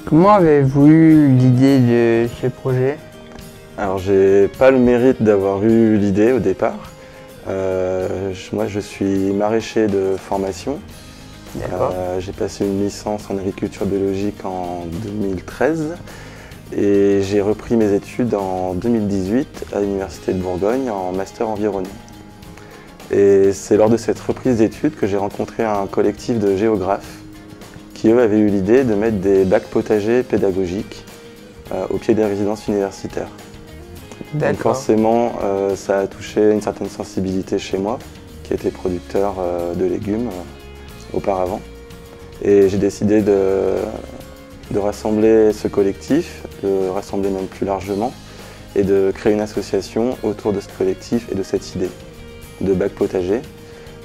Comment avez-vous eu l'idée de ce projet? Alors j'ai pas le mérite d'avoir eu l'idée au départ. Moi je suis maraîcher de formation. D'accord. J'ai passé une licence en agriculture biologique en 2013 et j'ai repris mes études en 2018 à l'Université de Bourgogne en master environnement. Et c'est lors de cette reprise d'études que j'ai rencontré un collectif de géographes qui eux avaient eu l'idée de mettre des bacs potagers pédagogiques au pied des résidences universitaires. Donc forcément, ça a touché une certaine sensibilité chez moi, qui était producteur de légumes auparavant. Et j'ai décidé de rassembler ce collectif, de rassembler même plus largement, et de créer une association autour de ce collectif et de cette idée de bac potager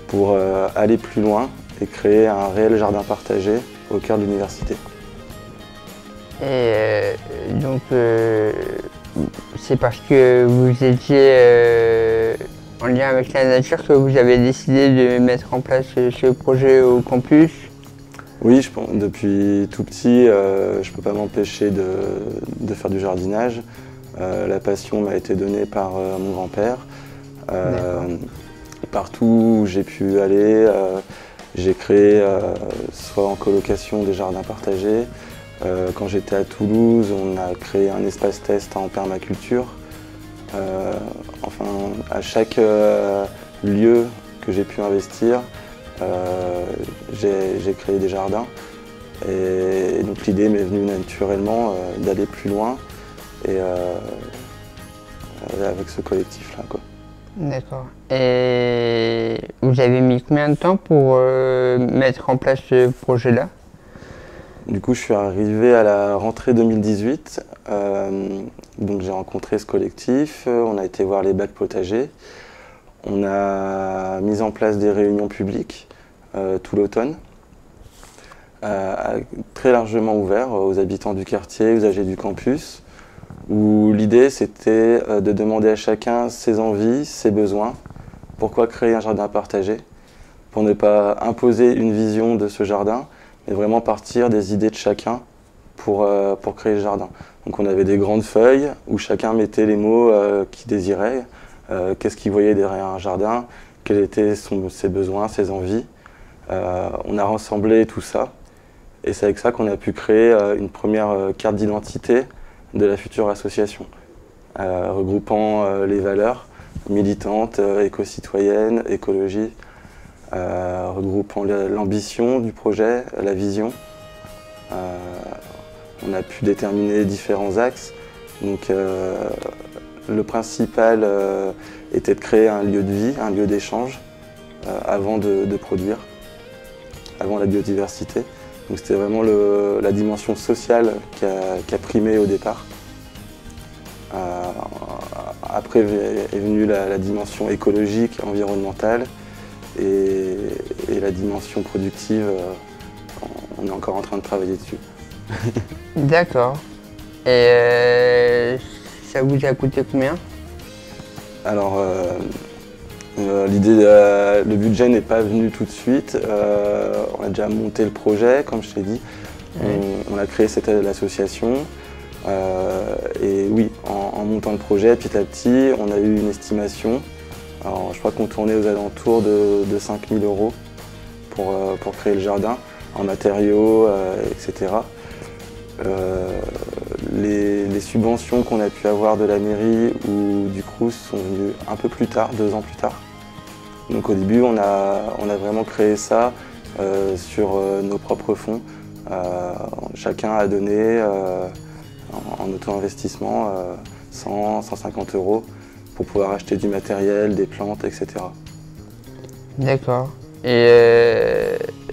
pour aller plus loin et créer un réel jardin partagé au cœur de l'université. Et donc, c'est parce que vous étiez en lien avec la nature que vous avez décidé de mettre en place ce projet au campus? Oui, je pense, depuis tout petit, je ne peux pas m'empêcher de faire du jardinage. La passion m'a été donnée par mon grand-père. Partout où j'ai pu aller, j'ai créé soit en colocation des jardins partagés. Quand j'étais à Toulouse, on a créé un espace test en permaculture. Enfin, à chaque lieu que j'ai pu investir, j'ai créé des jardins. Et donc l'idée m'est venue naturellement d'aller plus loin et avec ce collectif-là. D'accord. Et vous avez mis combien de temps pour mettre en place ce projet-là? Du coup, je suis arrivé à la rentrée 2018, donc j'ai rencontré ce collectif, on a été voir les bacs potagers, on a mis en place des réunions publiques tout l'automne, très largement ouvertes aux habitants du quartier, aux âgés du campus, où l'idée c'était de demander à chacun ses envies, ses besoins, pourquoi créer un jardin partagé, pour ne pas imposer une vision de ce jardin, mais vraiment partir des idées de chacun pour créer le jardin. Donc on avait des grandes feuilles où chacun mettait les mots qu'il désirait, qu'est-ce qu'il voyait derrière un jardin, quels étaient ses besoins, ses envies. On a rassemblé tout ça et c'est avec ça qu'on a pu créer une première carte d'identité de la future association, regroupant les valeurs militantes, éco-citoyennes, écologie, regroupant l'ambition du projet, la vision. On a pu déterminer différents axes. Donc, le principal était de créer un lieu de vie, un lieu d'échange avant de produire, avant la biodiversité. Donc c'était vraiment la dimension sociale qui a primé au départ. Après est venue la dimension écologique, environnementale. Et la dimension productive, on est encore en train de travailler dessus. D'accord. Et ça vous a coûté combien? Alors, le budget n'est pas venu tout de suite. On a déjà monté le projet, comme je t'ai dit. On a créé l'association. Et oui, en montant le projet, petit à petit, on a eu une estimation. Alors, je crois qu'on tournait aux alentours de 5 000 € pour créer le jardin, en matériaux, etc. Les subventions qu'on a pu avoir de la mairie ou du Crous sont venues un peu plus tard, 2 ans plus tard. Donc au début, on a vraiment créé ça sur nos propres fonds. Chacun a donné en auto-investissement 100, 150 € pour pouvoir acheter du matériel, des plantes, etc. D'accord. Et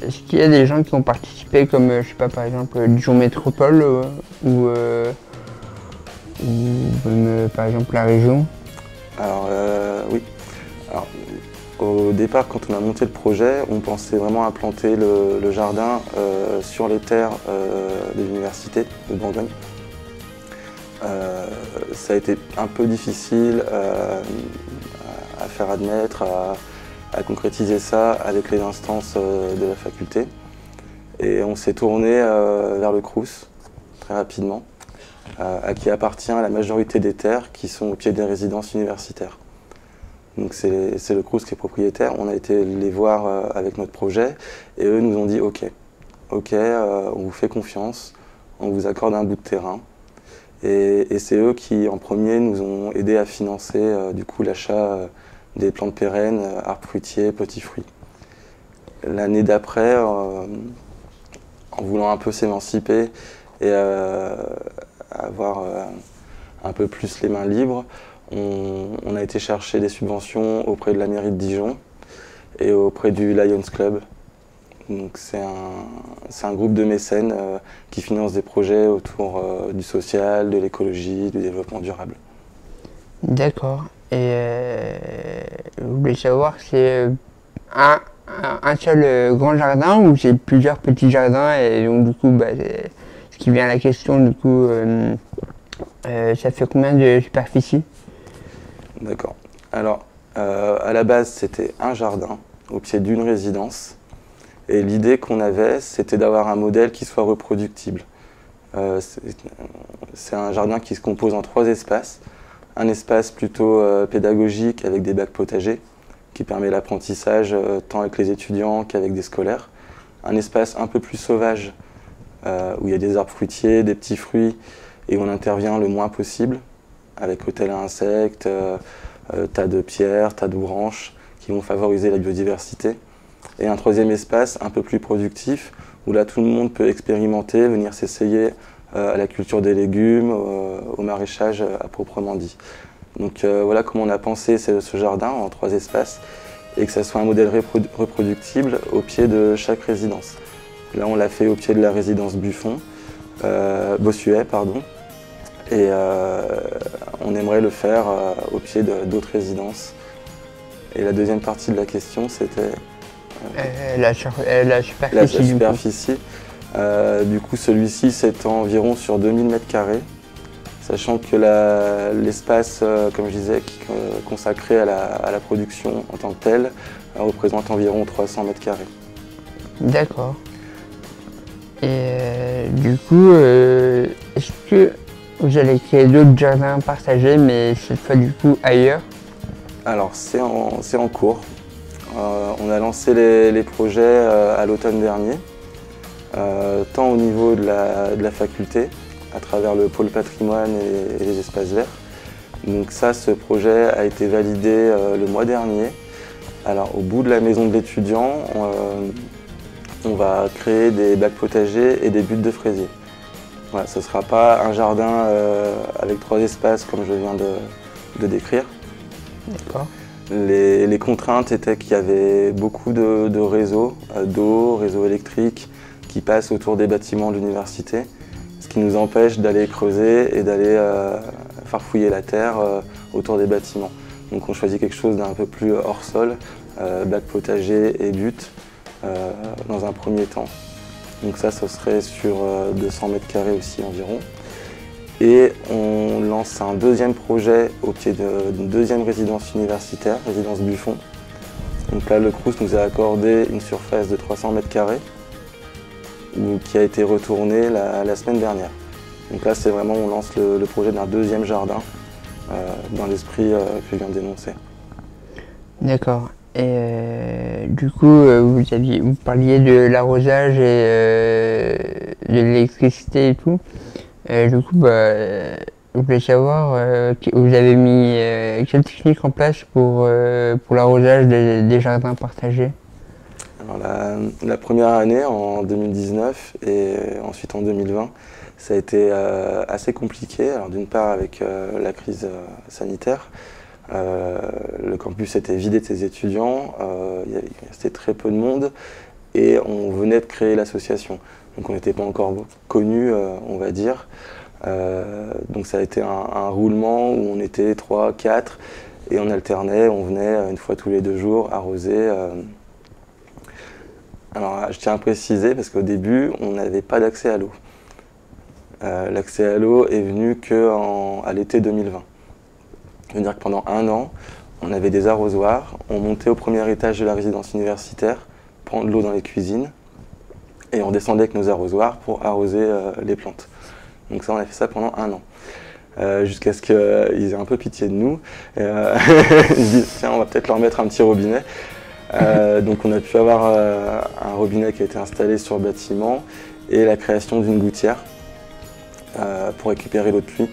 est-ce qu'il y a des gens qui ont participé comme, je sais pas, par exemple, Dijon Métropole ou même, par exemple, la région? Alors oui. Alors, au départ, quand on a monté le projet, on pensait vraiment implanter le jardin sur les terres de l'université de Bourgogne. Ça a été un peu difficile à faire admettre, à concrétiser ça avec les instances de la faculté. Et on s'est tourné vers le Crous, très rapidement, à qui appartient la majorité des terres qui sont au pied des résidences universitaires. Donc c'est le Crous qui est propriétaire. On a été les voir avec notre projet et eux nous ont dit ok, on vous fait confiance, on vous accorde un bout de terrain. Et c'est eux qui en premier nous ont aidé à financer du coup l'achat des plantes pérennes, arbres fruitiers, petits fruits. L'année d'après, en voulant un peu s'émanciper et avoir un peu plus les mains libres, on a été chercher des subventions auprès de la mairie de Dijon et auprès du Lions Club. Donc c'est un groupe de mécènes qui finance des projets autour du social, de l'écologie, du développement durable. D'accord. Et je voulais savoir, c'est un seul grand jardin ou c'est plusieurs petits jardins et donc du coup, ce qui vient à la question, du coup, ça fait combien de superficie? D'accord. Alors, à la base, c'était un jardin au pied d'une résidence. Et l'idée qu'on avait, c'était d'avoir un modèle qui soit reproductible. C'est un jardin qui se compose en 3 espaces. Un espace plutôt pédagogique avec des bacs potagers, qui permet l'apprentissage tant avec les étudiants qu'avec des scolaires. Un espace un peu plus sauvage, où il y a des arbres fruitiers, des petits fruits, et où on intervient le moins possible, avec hôtel à insectes, tas de pierres, tas de branches, qui vont favoriser la biodiversité. Et un 3e espace un peu plus productif, où là tout le monde peut expérimenter, venir s'essayer à la culture des légumes, au maraîchage à proprement dit. Donc voilà comment on a pensé ce jardin en 3 espaces, et que ça soit un modèle reproductible au pied de chaque résidence. Là on l'a fait au pied de la résidence Bossuet, pardon. Et on aimerait le faire au pied d'autres résidences. Et la deuxième partie de la question, c'était la superficie. la superficie. Du coup, celui-ci s'étend environ sur 2000 m², sachant que l'espace, comme je disais, consacré à la production en tant que tel, représente environ 300 m². D'accord. Et du coup, est-ce que vous allez créer d'autres jardins partagés, mais cette fois du coup ailleurs? Alors c'est en cours. On a lancé les projets à l'automne dernier, tant au niveau de la faculté, à travers le pôle patrimoine et les espaces verts. Donc ça, ce projet a été validé le mois dernier. Alors au bout de la maison de l'étudiant, on va créer des bacs potagers et des buttes de fraisiers. Voilà, ce ne sera pas un jardin avec 3 espaces comme je viens de décrire. D'accord. Les contraintes étaient qu'il y avait beaucoup de réseaux d'eau, réseaux électriques qui passent autour des bâtiments de l'université, ce qui nous empêche d'aller creuser et d'aller farfouiller la terre autour des bâtiments. Donc on choisit quelque chose d'un peu plus hors sol, bac potager et butte dans un premier temps. Donc ça, ce serait sur 200 m² aussi environ. Et on lance un deuxième projet au pied d'une deuxième résidence universitaire, résidence Buffon. Donc là, le Crous nous a accordé une surface de 300 m² qui a été retournée la semaine dernière. Donc là, c'est vraiment, on lance le projet d'un deuxième jardin dans l'esprit que je viens d'énoncer. D'accord. Et du coup, vous parliez de l'arrosage et de l'électricité et tout. Du coup, je voulais savoir, vous avez mis quelle technique en place pour l'arrosage des jardins partagés? Alors la première année, en 2019 et ensuite en 2020, ça a été assez compliqué. Alors d'une part avec la crise sanitaire, le campus était vidé de ses étudiants, il restait très peu de monde et on venait de créer l'association. Donc on n'était pas encore connus, on va dire. Donc ça a été un roulement où on était 3, 4 et on alternait, on venait une fois tous les 2 jours arroser. Alors je tiens à préciser parce qu'au début on n'avait pas d'accès à l'eau. L'accès à l'eau est venu qu'à l'été 2020. Ça veut dire que pendant 1 an, on avait des arrosoirs, on montait au premier étage de la résidence universitaire, prendre l'eau dans les cuisines, et on descendait avec nos arrosoirs pour arroser les plantes. Donc ça, on a fait ça pendant 1 an. Jusqu'à ce qu'ils aient un peu pitié de nous. Ils se disent, tiens, on va peut-être leur mettre un petit robinet. Donc on a pu avoir un robinet qui a été installé sur le bâtiment et la création d'une gouttière pour récupérer l'eau de pluie,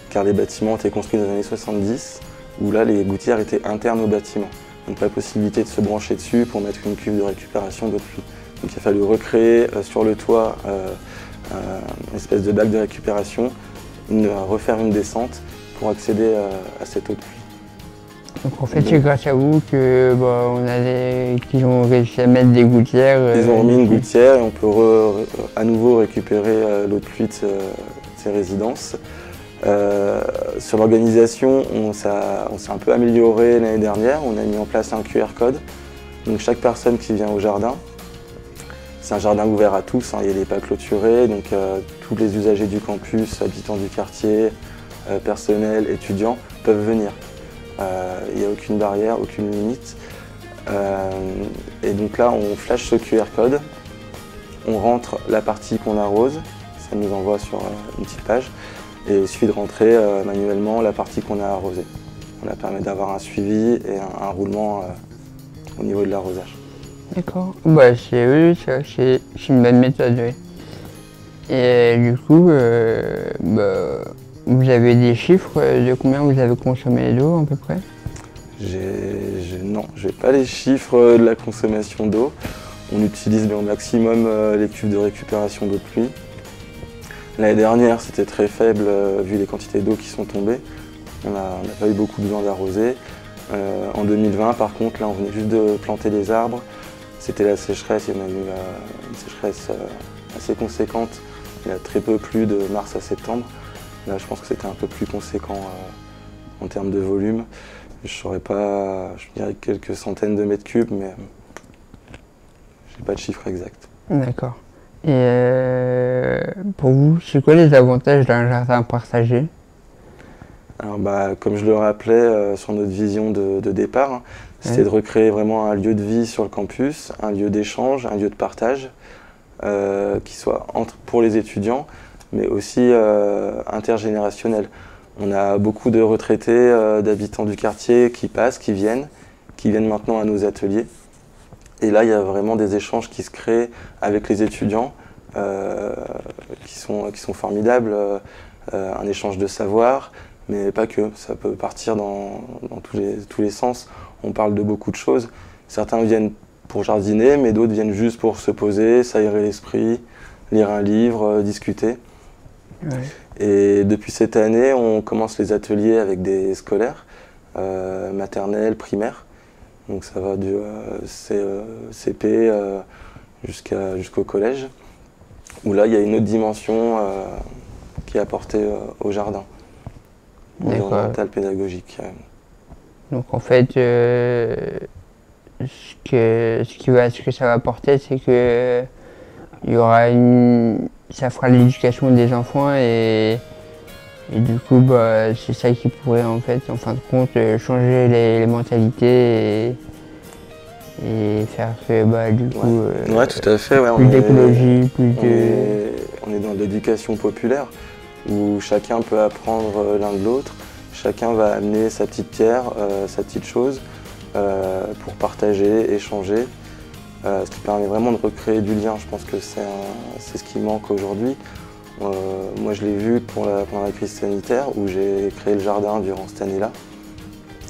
car les bâtiments étaient construits dans les années 70, où là les gouttières étaient internes au bâtiment. Donc pas possibilité de se brancher dessus pour mettre une cuve de récupération d'eau de pluie. Donc il a fallu recréer sur le toit une espèce de bac de récupération, refaire une descente pour accéder à cette eau de pluie. Donc en fait, c'est grâce à vous que qu'ils ont réussi à mettre des gouttières. Ils ont remis une gouttière et on peut à nouveau récupérer l'eau de pluie de ces résidences. Sur l'organisation, on s'est un peu amélioré l'année dernière. On a mis en place un QR code. Donc chaque personne qui vient au jardin, c'est un jardin ouvert à tous, hein, il n'est pas clôturé. Donc tous les usagers du campus, habitants du quartier, personnel, étudiants peuvent venir. Il n'y a aucune barrière, aucune limite. Et donc là, on flash ce QR code, on rentre la partie qu'on arrose, ça nous envoie sur une petite page, et il suffit de rentrer manuellement la partie qu'on a arrosée. Ça permet d'avoir un suivi et un roulement au niveau de l'arrosage. D'accord, bah, c'est une bonne méthode, oui. Et du coup, vous avez des chiffres de combien vous avez consommé d'eau à peu près? Non, je n'ai pas les chiffres de la consommation d'eau. On utilise au maximum les cuves de récupération d'eau de pluie. L'année dernière, c'était très faible vu les quantités d'eau qui sont tombées. On n'a pas eu beaucoup besoin d'arroser. En 2020, par contre, là, on venait juste de planter des arbres. C'était la sécheresse, il y a eu une sécheresse assez conséquente. Il a très peu plu de mars à septembre. Là, je pense que c'était un peu plus conséquent en termes de volume. Je saurais pas, je dirais quelques centaines de mètres cubes, mais j'ai pas de chiffre exact. D'accord. Et pour vous, c'est quoi les avantages d'un jardin partagé? Alors, comme je le rappelais sur notre vision de départ, hein, c'était de recréer vraiment un lieu de vie sur le campus, un lieu d'échange, un lieu de partage, qui soit pour les étudiants, mais aussi intergénérationnel. On a beaucoup de retraités, d'habitants du quartier qui passent, qui viennent maintenant à nos ateliers. Et là, il y a vraiment des échanges qui se créent avec les étudiants, qui sont formidables. Un échange de savoir, mais pas que. Ça peut partir dans tous les sens. On parle de beaucoup de choses. Certains viennent pour jardiner, mais d'autres viennent juste pour se poser, s'aérer l'esprit, lire un livre, discuter. Ouais. Et depuis cette année, on commence les ateliers avec des scolaires, maternelles, primaires. Donc ça va du CP jusqu'au collège, où là il y a une autre dimension qui est apportée au jardin, environnemental, pédagogique. Donc en fait, ce que ça va apporter, c'est que il y aura ça fera l'éducation des enfants et du coup c'est ça qui pourrait en fin de compte changer les mentalités et faire que du coup ouais, tout à fait, ouais, plus d'écologie, on est dans l'éducation populaire où chacun peut apprendre l'un de l'autre, chacun va amener sa petite pierre, sa petite chose pour partager, échanger. Ce qui permet vraiment de recréer du lien. Je pense que c'est ce qui manque aujourd'hui. Moi, je l'ai vu pendant la crise sanitaire où j'ai créé le jardin durant cette année-là.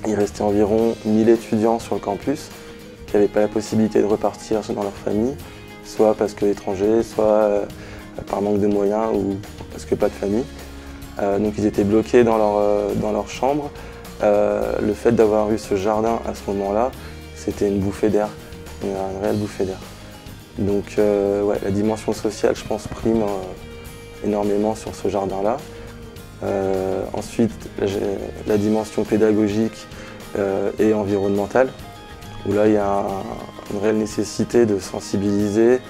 Il restait environ 1000 étudiants sur le campus qui n'avaient pas la possibilité de repartir dans leur famille, soit parce que étrangers, soit par manque de moyens ou parce que pas de famille. Donc ils étaient bloqués dans leur chambre. Le fait d'avoir eu ce jardin à ce moment-là, c'était une bouffée d'air. Une réelle bouffée d'air. Donc ouais, la dimension sociale, je pense, prime énormément sur ce jardin-là. Ensuite, la dimension pédagogique et environnementale, où là, il y a une réelle nécessité de sensibiliser,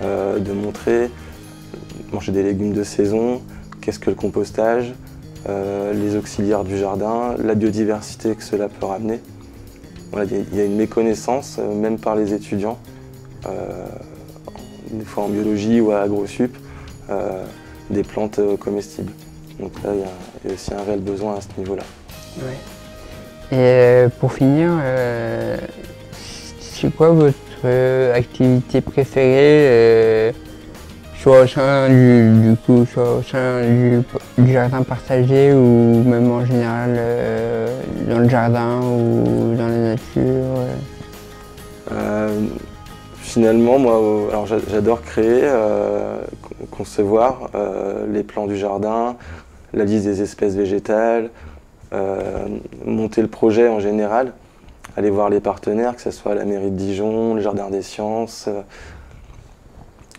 de montrer, manger des légumes de saison, qu'est-ce que le compostage, les auxiliaires du jardin, la biodiversité que cela peut ramener. Voilà, il y a une méconnaissance, même par les étudiants, des fois en biologie ou à AgroSup, des plantes comestibles. Donc là, il y a aussi un réel besoin à ce niveau-là. Ouais. Et pour finir, c'est quoi votre activité préférée soit au sein soit au sein du jardin partagé ou même en général dans le jardin ou dans la nature? Finalement, moi, alors j'adore créer, concevoir les plans du jardin, la liste des espèces végétales, monter le projet en général, aller voir les partenaires, que ce soit la mairie de Dijon, le Jardin des Sciences,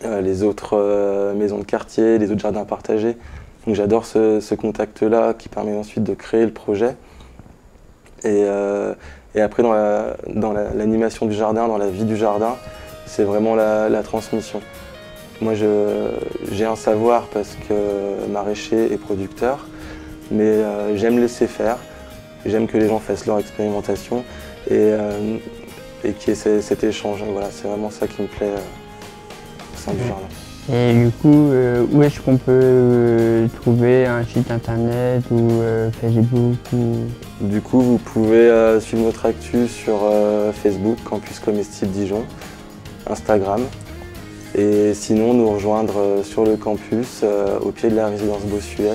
les autres maisons de quartier, les autres jardins partagés. Donc j'adore ce contact-là qui permet ensuite de créer le projet. Et après, dans l'animation du jardin, dans la vie du jardin, c'est vraiment la transmission. Moi, j'ai un savoir parce que maraîcher et producteur, mais j'aime laisser faire. J'aime que les gens fassent leur expérimentation et qu'il y ait cet échange. Voilà, c'est vraiment ça qui me plaît au sein du jardin. Et du coup, où est-ce qu'on peut trouver un site internet ou Facebook Du coup, vous pouvez suivre notre actu sur Facebook, Campus Comestible Dijon, Instagram. Et sinon, nous rejoindre sur le campus, au pied de la résidence Bossuet.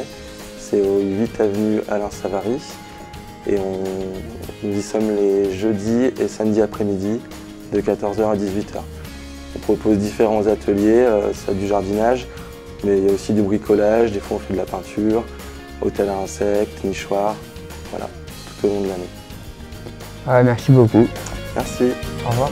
C'est au 8 avenue Alain Savary. Et nous y sommes les jeudis et samedis après-midi, de 14h à 18h. On propose différents ateliers, ça du jardinage, mais il y a aussi du bricolage, des fois on fait de la peinture, hôtel à insectes, nichoirs, voilà, tout au long de l'année. Merci beaucoup. Merci. Au revoir.